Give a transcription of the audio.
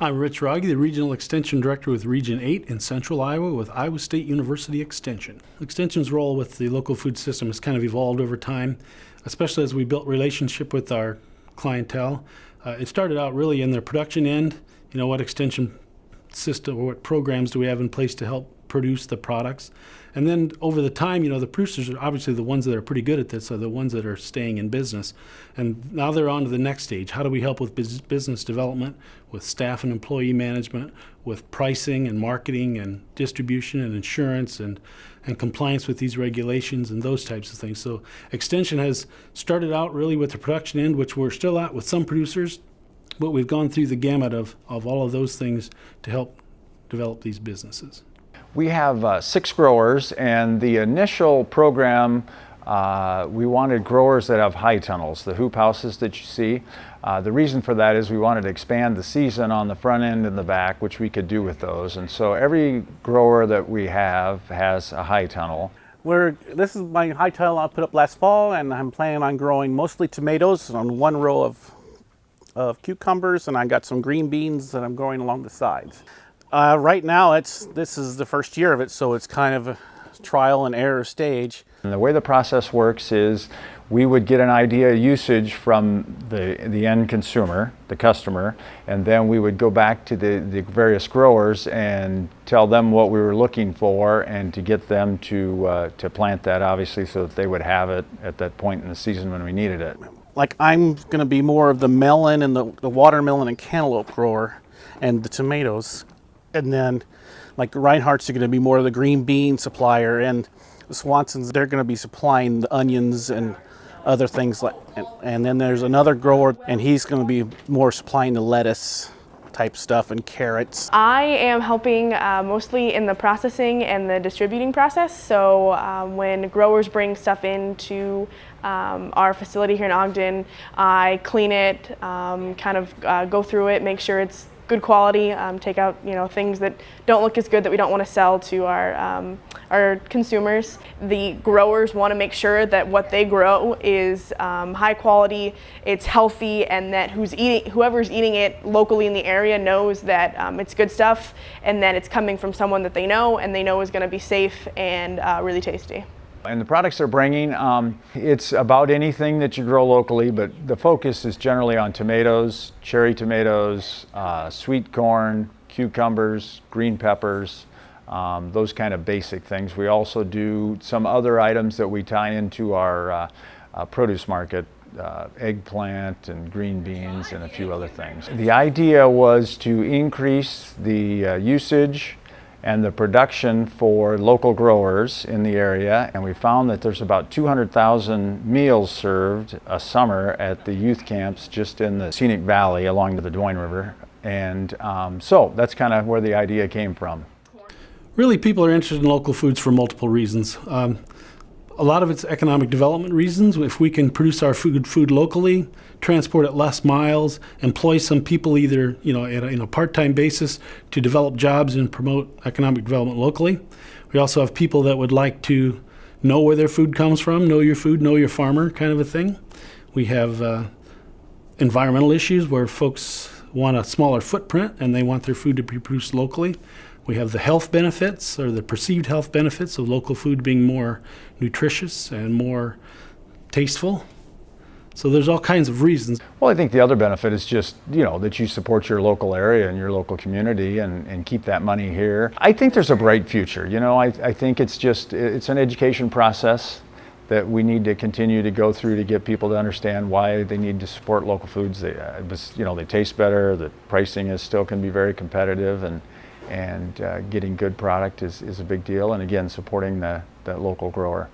I'm Rich Rogge, the Regional Extension Director with Region 8 in Central Iowa with Iowa State University Extension. Extension's role with the local food system has kind of evolved over time, especially as we built relationship with our clientele. It started out really in their production end. What extension system or what programs do we have in place to help produce the products? And then over the time, the producers are obviously the ones that are pretty good at this, are the ones that are staying in business. And now they're on to the next stage. How do we help with business development, with staff and employee management, with pricing and marketing and distribution and insurance and compliance with these regulations and those types of things. So Extension has started out really with the production end, which we're still at with some producers, but we've gone through the gamut of all of those things to help develop these businesses. We have 6 growers, and the initial program, we wanted growers that have high tunnels, the hoop houses that you see. The reason for that is we wanted to expand the season on the front end and the back, which we could do with those. And so every grower that we have has a high tunnel. This is my high tunnel I put up last fall, and I'm planning on growing mostly tomatoes on one row of cucumbers, and I got some green beans that I'm growing along the sides. Right now, this is the first year of it, so it's kind of a trial and error stage. And the way the process works is we would get an idea of usage from the end consumer, the customer, and then we would go back to the various growers and tell them what we were looking for and to get them to plant that, obviously, so that they would have it at that point in the season when we needed it. Like, I'm going to be more of the melon and the watermelon and cantaloupe grower and the tomatoes. And then, like, Reinhardt's are going to be more of the green bean supplier, and the Swansons, they're going to be supplying the onions and other things like. And then there's another grower, and he's going to be more supplying the lettuce type stuff and carrots. I am helping mostly in the processing and the distributing process. So when growers bring stuff into our facility here in Ogden, I clean it, go through it, make sure it's good quality, take out things that don't look as good that we don't want to sell to our consumers. The growers want to make sure that what they grow is high quality, it's healthy, and that whoever's eating it locally in the area knows that it's good stuff and that it's coming from someone that they know and they know is going to be safe and really tasty. And the products they're bringing, it's about anything that you grow locally, but the focus is generally on tomatoes, cherry tomatoes, sweet corn, cucumbers, green peppers, those kind of basic things. We also do some other items that we tie into our produce market, eggplant and green beans and a few other things. The idea was to increase the usage and the production for local growers in the area, and we found that there's about 200,000 meals served a summer at the youth camps just in the Scenic Valley along the Des Moines River, and so that's kind of where the idea came from. Really, people are interested in local foods for multiple reasons. A lot of it's economic development reasons. If we can produce our food locally, transport it less miles, employ some people either at a part-time basis to develop jobs and promote economic development locally. We also have people that would like to know where their food comes from, know your food, know your farmer kind of a thing. We have environmental issues where folks want a smaller footprint and they want their food to be produced locally. We have the health benefits, or the perceived health benefits of local food being more nutritious and more tasteful. So there's all kinds of reasons. Well, I think the other benefit is just, that you support your local area and your local community and keep that money here. I think there's a bright future. I think it's an education process that we need to continue to go through to get people to understand why they need to support local foods. They taste better, the pricing still can be very competitive, and getting good product is a big deal, and again, supporting that local grower.